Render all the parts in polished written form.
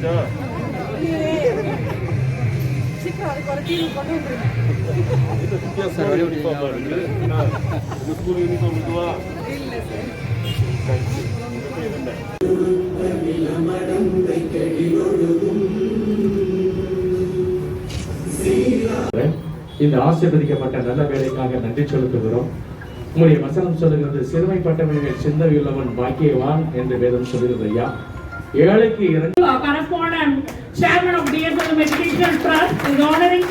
இந்த ஆசீர்வதிக்கப்பட்ட நல்ல வேலைக்காக நன்றி செலுத்துகிறோம். உங்களுடைய வசனம் சொல்லுகிறது, சிறுமைப்பட்டவர்கள் சிந்தனையுள்ளவன் பாக்கியவான் என்று வேதம் சொல்லுகிறது. ஐயா, ஏழைக்கு chairman of DSM Educational Trust is honoring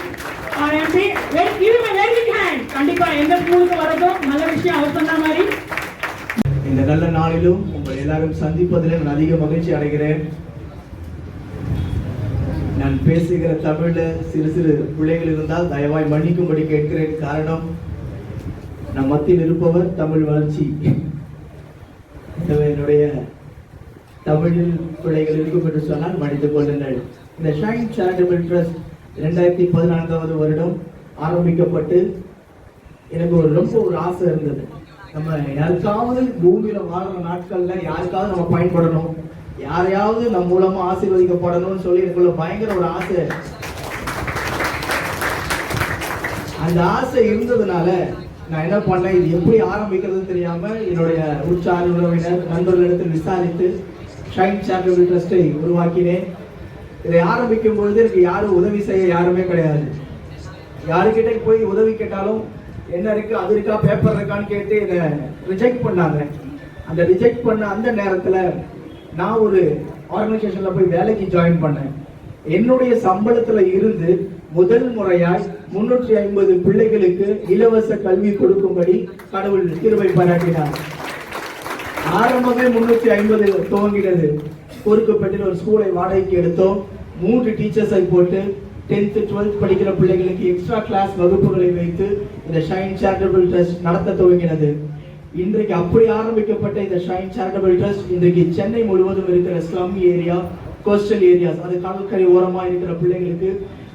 our MP. Give him a very big hand. கண்டிப்பா எந்த ஸ்கூலுக்கு வரதும் நல்ல விஷயம் அவர் சொன்ன மாதிரி. இந்த நல்ல நாளிலும் உங்கள் எல்லாரும் சந்திப்பதில் நான் அதிக மகிழ்ச்சி அடைகிறேன். நான் பேசுகிற தமிழ்ல சிறு சிறு பிள்ளைகள் இருந்தால் தயவாய் மன்னிக்கும்படி கேட்கிறேன். காரணம், நம் மத்தியில் இருப்பவர் தமிழ் வளர்ச்சி. என்னுடைய தமிழில் பிள்ளைகள் இருக்கும் என்று சொன்னால் மன்னித்துக் கொள்ளுங்கள். இந்த ஷைன் சேரிட்டபிள் ட்ரஸ்ட் 2014 வருடம் ஆரம்பிக்கப்பட்டு எனக்கு ரொம்ப ஒரு ஆசை இருந்தது. நம்ம யாருக்காவது பூமியில வாழ்ற நாட்கள்ல யாருக்காவது நம்ம பயன்படணும், யாரையாவது நம் மூலமா ஆசீர்வதிக்கப்படணும்னு சொல்லி எனக்குள்ள பயங்கர ஒரு ஆசை. அந்த ஆசை இருந்ததுனால நான் என்ன பண்ணேன், இது எப்படி ஆரம்பிக்கிறது தெரியாம என்னுடைய உற்சாக உறவினர் நண்பர்களிடத்தில் விசாரித்து ஷைன் சேரிட்டபிள் ட்ரஸ்டை உருவாக்கினேன். இதை ஆரம்பிக்கும் பொழுது எனக்கு யாரும் உதவி செய்ய யாருமே கிடையாது. யாருக்கிட்ட போய் உதவி கேட்டாலும் என்ன இருக்கு, அது இருக்கா, பேப்பர் இருக்கான்னு கேட்டு இதை ரிஜெக்ட் பண்ணாங்க. அந்த ரிஜெக்ட் பண்ண அந்த நேரத்துல நான் ஒரு ஆர்கனைசேஷன்ல போய் வேலைக்கு ஜாயின் பண்ணேன். என்னுடைய சம்பளத்துல இருந்து முதல் முறையாய் 350 பிள்ளைகளுக்கு இலவச கல்வி கொடுக்கும்படி கடவுள் கிருபை பாராட்டினார். ஆரம்பமே 350 துவங்கினது. பொறுக்கப்பட்டு ஒரு ஸ்கூலை வாடகைக்கு எடுத்தோம். 3 டீச்சர்ஸை போட்டு 10th 12th படிக்கிற பிள்ளைகளுக்கு எக்ஸ்ட்ரா கிளாஸ் வகுப்புகளை வைத்து இந்த ஷைன் சேரிட்டபிள் ட்ரஸ்ட் நடத்த துவங்கினது. இன்றைக்கு அப்படி ஆரம்பிக்கப்பட்ட இந்த ஷைன் சேரிட்டபிள் ட்ரஸ்ட் இன்றைக்கு சென்னை முழுவதும் இருக்கிற ஸ்லம் ஏரியா, கோஸ்டல் ஏரியாஸ், அது கடற்கரை ஓரமாக இருக்கிற பிள்ளைகளுக்கு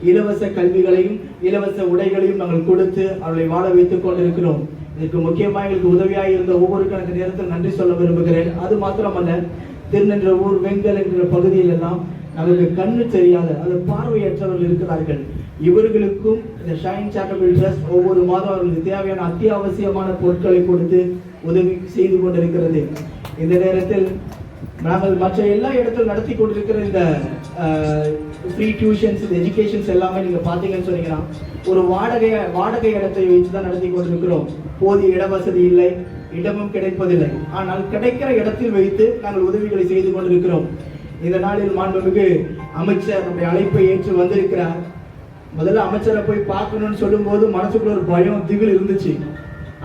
இலவச கல்விகளையும் இலவச உடைகளையும் நாங்கள் கொடுத்து அவர்களை வாழ வைத்துக் கொண்டிருக்கிறோம். இதற்கு முக்கியமாக எங்களுக்கு உதவியாக இருந்த ஒவ்வொரு கணக்கு நேரத்தில் நன்றி சொல்ல விரும்புகிறேன். அது மாத்திரமல்ல, திருநென்ற ஊர் வெங்கல் என்கிற பகுதியில் எல்லாம் அவர்களுக்கு கண்ணு தெரியாத அது பார்வையற்றவர்கள் இருக்கிறார்கள். இவர்களுக்கும் இந்த ஷைன் சேரிட்டபிள் ட்ரஸ்ட் ஒவ்வொரு மாதம் அவர்களுக்கு தேவையான அத்தியாவசியமான பொருட்களை கொடுத்து உதவி செய்து கொண்டிருக்கிறது. இந்த நேரத்தில் நாங்கள் மற்ற எல்லா இடத்திலும் நடத்தி கொண்டிருக்கிற இந்த ஃப்ரீ டியூஷன்ஸ், எஜுகேஷன்ஸ் எல்லாமே நீங்க பாத்தீங்கன்னு சொன்னீங்கன்னா ஒரு வாடகை இடத்தை வச்சு தான் நடத்தி கொண்டிருக்கிறோம். போதிய இட வசதி இல்லை, இடமும் கிடைப்பதில்லை. ஆனால் கிடைக்கிற இடத்தில் வைத்து நாங்கள் உதவிகளை செய்து கொண்டிருக்கிறோம். இந்த நாளில் மாண்புமிகு அமைச்சர் நம்முடைய அழைப்பை ஏற்று வந்திருக்கிறார். முதல்ல அமைச்சரை போய் பார்க்கணும்னு சொல்லும் போது மனசுக்குள்ள ஒரு பயம், திகில் இருந்துச்சு.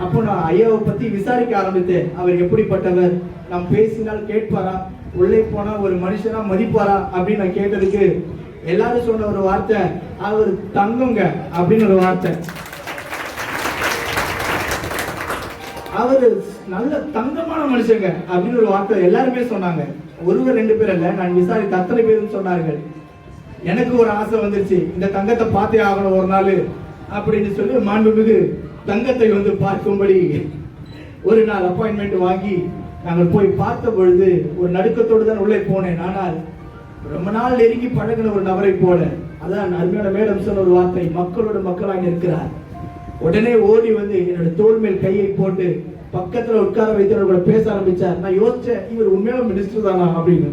அப்போ நான் ஐயாவை பத்தி விசாரிக்க ஆரம்பித்தேன். அவர் எப்படிப்பட்டவர், நாம் பேசினால் கேட்பாரா, உள்ளே போனா ஒரு மனுஷனா மதிப்பாரா அப்படின்னு நான் கேட்டதுக்கு எல்லாரும் சொன்ன ஒரு வார்த்தை, அவர் தங்குங்க அப்படின்னு ஒரு வார்த்தை. அவரு நல்ல தங்கமான மனுஷங்க அப்படின்னு ஒரு வார்த்தை எல்லாருமே சொன்னாங்க. ஒருவர் 2 பேர் அல்ல, நான் விசாரித்த அத்தனை பேரும் சொன்னார்கள். எனக்கு ஒரு ஆசை வந்துருச்சு, இந்த தங்கத்தை பார்த்தே ஆகணும் ஒரு நாள் அப்படின்னு சொல்லி மாண்புமிகு தங்கத்தை வந்து பார்க்கும்படி ஒரு நாள் அப்பாயின்மெண்ட் வாங்கி நாங்கள் போய் பார்த்த பொழுது ஒரு நடுக்கத்தோடு தான் உள்ளே போனேன். ஆனால் ரொம்ப நாள் நெருங்கி பழகின ஒரு நபரை போல, அதான் அருமையான மேடம் சொன்ன ஒரு வார்த்தை, மக்களோட மக்களாக இருக்கிறார். உடனே ஓடி வந்து என்னோட தோள் மேல் கையை போட்டு பக்கத்துல உட்கார வைத்து பேச ஆரம்பிச்சார். நான் யோசிச்சேன், இவர் உண்மையான மினிஸ்டர் தானா அப்படின்னு.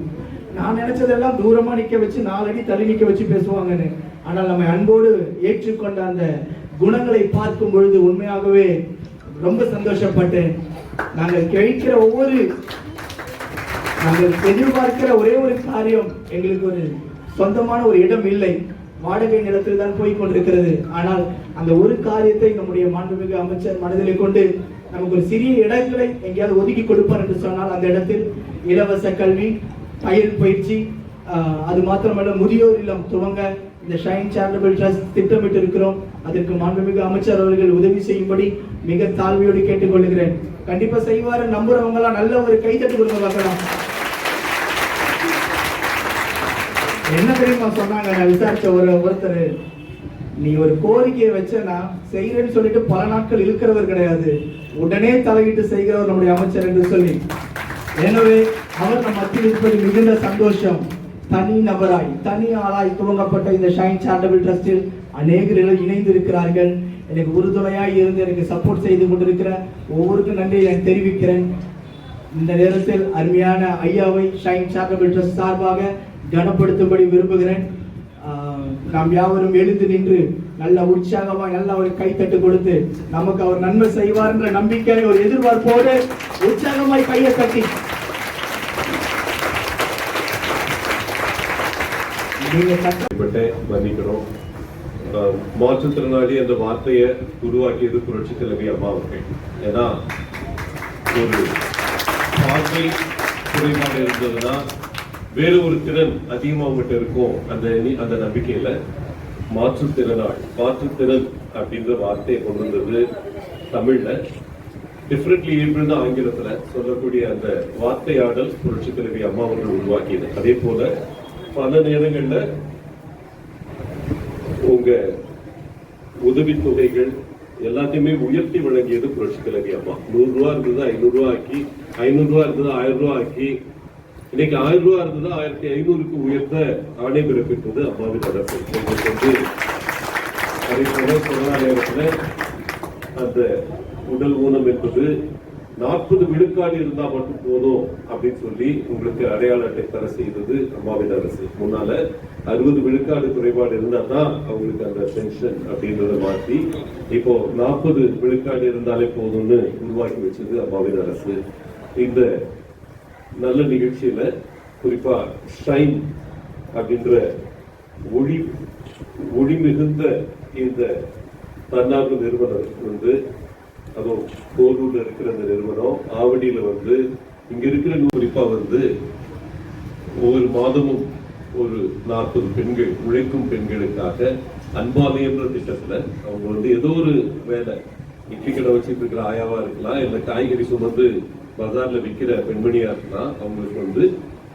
நான் நினைச்சதெல்லாம் தூரமா நிக்க வச்சு 4 அடி தள்ளி நிக்க வச்சு பேசுவாங்கன்னு. ஆனால் நம்ம அன்போடு ஏற்றுக்கொண்ட அந்த குணங்களை பார்க்கும் பொழுது உண்மையாகவே ரொம்ப சந்தோஷப்பட்டேன். நாங்கள் எதிர்பார்க்கிற ஒரே ஒரு காரியம், எங்களுக்கு ஒரு சொந்தமான ஒரு இடம் இல்லை, வாடகை நிலத்தில் தான் போய் கொண்டிருக்கிறது. ஆனால் அந்த ஒரு காரியத்தை நம்முடைய மாண்புமிகு அமைச்சர் மனதிலே கொண்டு நமக்கு ஒரு சிறிய இடங்களை எங்கேயாவது ஒதுக்கி கொடுப்பார் என்று சொன்னால் அந்த இடத்தில் இலவச கல்வி, பயிர் பயிற்சி, அது மாத்திரமல்ல முதியோர் இல்லம் துவங்க இந்த ஷைன் சேரிட்டபிள் ட்ரஸ்ட் திட்டமிட்டு இருக்கிறோம். அதற்கு மாண்புமிகு அமைச்சர் அவர்கள் உதவி செய்யும்படி மிக தாழ்மையோடு கேட்டுக்கொள்கிறேன். கண்டிப்பா செய்வாரு நம்புறவங்க எல்லாம் நல்ல ஒரு கைதட்டு கொடுங்க பார்க்கலாம். என்ன தெரியுமா சொன்னாங்க, நான் விசாரிச்ச ஒருத்தர், நீ ஒரு கோரிக்கையை வச்சனா செய்யறேன்னு சொல்லிட்டு பல நாட்கள் இருக்கிறவர் கிடையாது, உடனே தலையிட்டு செய்கிறவர் நம்முடைய அமைச்சர் என்று சொல்லி. எனவே அவர் நம் மத்தியில் இருப்பது மிகுந்த சந்தோஷம். தனி நபராய் தனி ஆளாய் துவங்கப்பட்ட இந்த ஷைன் சேரிட்டபிள் ட்ரஸ்டில் அநேகர்கள் இணைந்து இருக்கிறார்கள். எனக்கு உறுதுணையாய் இருந்து எனக்கு சப்போர்ட் செய்து கொண்டிருக்கிற ஒவ்வொருக்கும் நன்றி நான் தெரிவிக்கிறேன். இந்த நேரத்தில் அருமையான ஐயாவை ஷைன் சேரிட்டபிள் ட்ரஸ்ட் சார்பாக கனப்படுத்தும்படி விரும்புகிறேன். நாம் யாவரும் எழுந்து நின்று நல்ல உற்சாகமாய் நல்ல ஒரு கைத்தட்டு கொடுத்து நமக்கு அவர் நன்மை செய்வார் என்ற நம்பிக்கை ஒரு எதிர்பார்ப்போடு உற்சாகமாய் கையை தட்டி மன்னிக்கிறோம். மாற்றுத்திறனாளி என்ற வார்த்தையை உருவாக்கியது புரட்சி தலைவி அம்மா அவர்கள். ஏன்னா ஒரு பார்வை குறைபாடு இருந்ததுன்னா வேறு ஒரு திறன் அதிகமாக அவங்ககிட்ட இருக்கும். அந்த நம்பிக்கையில மாற்றுத்திறன் அப்படின்ற வார்த்தையை கொண்டு வந்தது தமிழ்ல. டிஃபரெண்ட்லி ஏபிள்னு ஆங்கிலத்துல சொல்லக்கூடிய அந்த வார்த்தையாடல் புரட்சி தலைவி அம்மா அவர்கள் உருவாக்கியது. அதே போல பல நேரங்கள்ல உங்க உதவித்தொகைகள் எல்லாத்தையுமே உயர்த்தி வழங்கியது புரட்சி தலைவி அம்மா. 100 ரூபா இருந்தது 500 ரூபா ஆக்கி, 500 ரூபா இருந்தது 1000 ரூபா ஆக்கி, இன்னைக்கு 1000 ரூபா இருந்தது 1500க்கு உயர்த்த ஆணை பிறப்பித்தது அம்மாவின் தரப்பு. வந்து அதை சொன்ன நேரத்துல அந்த உடல் ஊனம் என்பது 40 விழுக்காடு இருந்தா மட்டும் போதும் அப்படின்னு சொல்லி உங்களுக்கு அடையாள அட்டை தர செய்தது அம்மாவின் அரசு. முன்னால 60 விழுக்காடு குறைபாடு இருந்தா தான் அவங்களுக்கு அந்த பென்ஷன் அப்படின்றத மாற்றி இப்போ 40 விழுக்காடு இருந்தாலே போதும்னு உருவாக்கி வச்சது அம்மாவின் அரசு. இந்த நல்ல நிகழ்ச்சியில குறிப்பா ஷைன் அப்படின்ற ஒளி மிகுந்த இந்த தன்னார்வ நிறுவனம் வந்து, அதுவும் கோலூர்ல இருக்கிற அந்த நிறுவனம் ஆவடியில வந்து இங்க இருக்கிற குறிப்பா வந்து ஒவ்வொரு மாதமும் ஒரு 40 பெண்கள், உழைக்கும் பெண்களுக்காக அன்பாலயம்ன்ற திட்டத்துல அவங்க வந்து ஏதோ ஒரு வேலை, இட்லி கடை வச்சுட்டு இருக்கிற ஆயாவா இருக்கலாம், இல்ல காய்கறி சுமந்து பஜார்ல விற்கிற பெண்மணியா இருக்கலாம், அவங்களுக்கு வந்து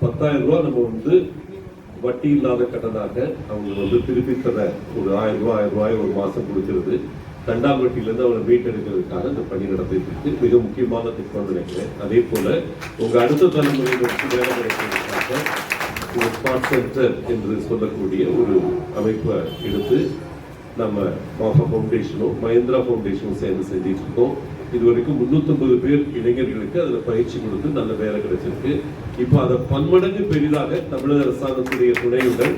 10,000 ரூபாய் நம்ம வந்து வட்டி இல்லாத கடனாக அவங்க வந்து திருப்பி தர ஒரு 1000 ரூபாய் ஒரு மாசம் கொடுக்கிறது. 2ஆம் வட்டியில இருந்து அவங்களை மீட்டெடுக்கிறதுக்காக இந்த பணி நடத்திட்டு மிக முக்கியமான திட்டம் நினைக்கிறேன். அதே போல உங்க அடுத்த தலைமுறையினருக்கு வேலை கிடைக்கிறதுக்காக ஒரு ஸ்மார்ட் சென்டர் என்று சொல்லக்கூடிய ஒரு அமைப்பை எடுத்து நம்ம மாஃபா ஃபவுண்டேஷனும் மஹிந்திரா ஃபவுண்டேஷனும் சேர்ந்து செஞ்சிட்டு இருக்கோம். இதுவரைக்கும் 350 பேர் இளைஞர்களுக்கு அதுல பயிற்சி கொடுத்து நல்ல வேலை கிடைச்சிருக்கு. இப்போ அதை பன்மடங்கு பெரிதாக தமிழக அரசாங்கத்துடைய துணையுடன்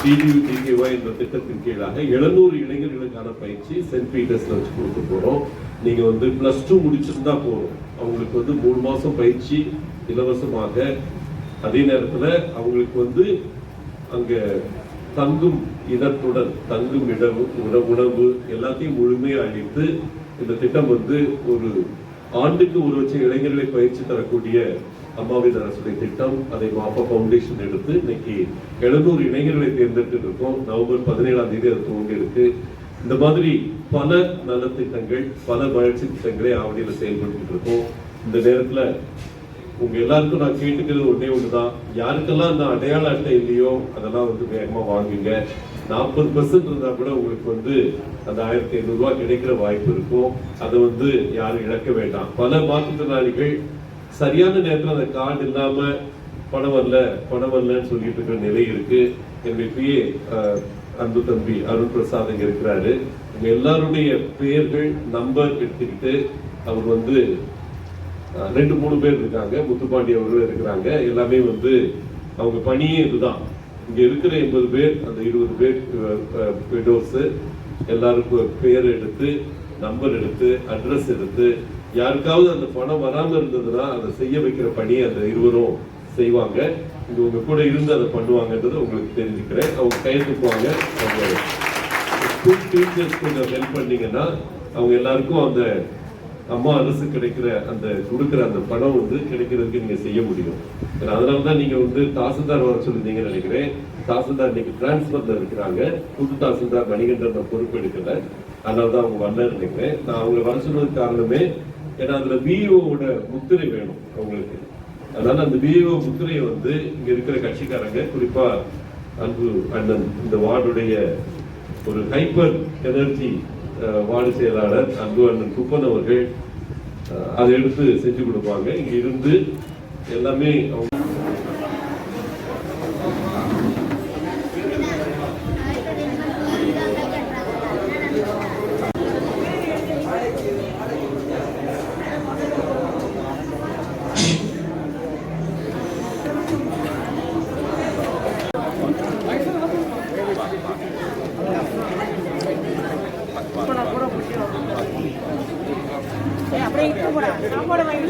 DDU-DKY என்ற திட்டத்தின் கீழாக 700 இளைஞர்களுக்கான பயிற்சி சென்ட் பீட்டர்ஸ்ல வச்சு கொடுக்க போறோம். நீங்க வந்து +2 முடிச்சிருந்தா போறோம், அவங்களுக்கு வந்து 3 மாசம் பயிற்சி இலவசமாக. அதே நேரத்துல அவங்களுக்கு வந்து அங்க தங்கும் இடத்துடன் தங்கும் உணவு எல்லாத்தையும் முழுமையாக அளித்து இந்த திட்டம் வந்து ஒரு ஆண்டுக்கு 1 லட்சம் இளைஞர்களை பயிற்சி தரக்கூடிய அம்மாவின் அரசுடைய திட்டம். அதை மாஃபா ஃபவுண்டேஷன் எடுத்து இன்னைக்கு 700 இளைஞர்களை தேர்ந்தெடுத்து இருக்கோம். நவம்பர் 17ஆம் தேதி அது துவங்கி இருக்கு. இந்த மாதிரி பல நல திட்டங்கள், பல வளர்ச்சி திட்டங்களை ஆவடியில செயல்பட்டு இருக்கோம். இந்த நேரத்துல உங்க எல்லாருக்கும் நான் கேட்டுக்கிறது ஒண்ணுதான், யாருக்கெல்லாம் இந்த அடையாள அட்டை இல்லையோ அதெல்லாம் வந்து வேகமா வாங்குங்க. 40% இருந்தா கூட உங்களுக்கு வந்து அந்த 1500 ரூபாய் கிடைக்கிற வாய்ப்பு இருக்கும். அதை வந்து யாரும் இழக்க வேண்டாம். பல மாற்றுத்திறனாளிகள் சரியான நேரத்தில் அந்த கார்டு இல்லாம பணம் வரலன்னு சொல்லிட்டு இருக்கிற நிலை இருக்கு. என்னுடைய அன்பு தம்பி அருண் பிரசாத் இங்க இருக்கிறாரு. உங்க எல்லாருடைய பெயர்கள் நம்பர் எடுத்துக்கிட்டு அவர் வந்து 2-3 பேர் இருக்காங்க, முத்துப்பாண்டி அவர்கள் இருக்கிறாங்க. எல்லாமே வந்து அவங்க பணியே இதுதான். இங்க இருக்கிற 80 பேர், அந்த 20 பேர் விடோஸ் எல்லாருக்கும் பெயர் எடுத்து, நம்பர் எடுத்து, அட்ரஸ் எடுத்து, யாருக்காவது அந்த பணம் வராம இருந்ததுன்னா அதை செய்ய வைக்கிற பணியை அந்த 20ரும் செய்வாங்க. இங்க உங்க கூட இருந்து அதை பண்ணுவாங்கன்றது உங்களுக்கு தெரிஞ்சுக்கிறேன். அவங்க கையெழுத்துக்குவாங்க. அவங்க ஸ்கூல் டீச்சர்ஸ் கொஞ்சம் ஹெல்ப் பண்ணீங்கன்னா அவங்க எல்லாருக்கும் அந்த அம்மா அரசு கிடைக்கிற அந்த கொடுக்கிற அந்த பணம் வந்து கிடைக்கிறதுக்கு நீங்க செய்ய முடியும். அதனாலதான் நீங்க வந்து தாசில்தார் வர சொல்லிருந்தீங்கன்னு நினைக்கிறேன். தாசில்தார் இன்னைக்கு டிரான்ஸ்பர்ல இருக்கிறாங்க. புது தாசில்தார் மணிகண்டன் பொறுப்பு எடுக்கல, அதனாலதான் அவங்க வரலன்னு நினைக்கிறேன். நான் அவங்க வர சொன்னதுக்கு காரணமே ஏன்னா அதுல பிஇஓட முத்திரை வேணும் அவங்களுக்கு. அதனால அந்த பிஇஓ முத்திரையை வந்து இங்க இருக்கிற கட்சிக்காரங்க, குறிப்பா அன்பு அண்ணன் இந்த வார்டுடைய ஒரு ஹைப்பர் எனர்ஜி வார்டு செயலாளர் அன்பு அண்ணன் குப்பன் அவர்கள் அதை எடுத்து செஞ்சு கொடுப்பாங்க. இங்க இருந்து எல்லாமே அவங்க அப்படியே போடா சாப்பாடு வாங்கி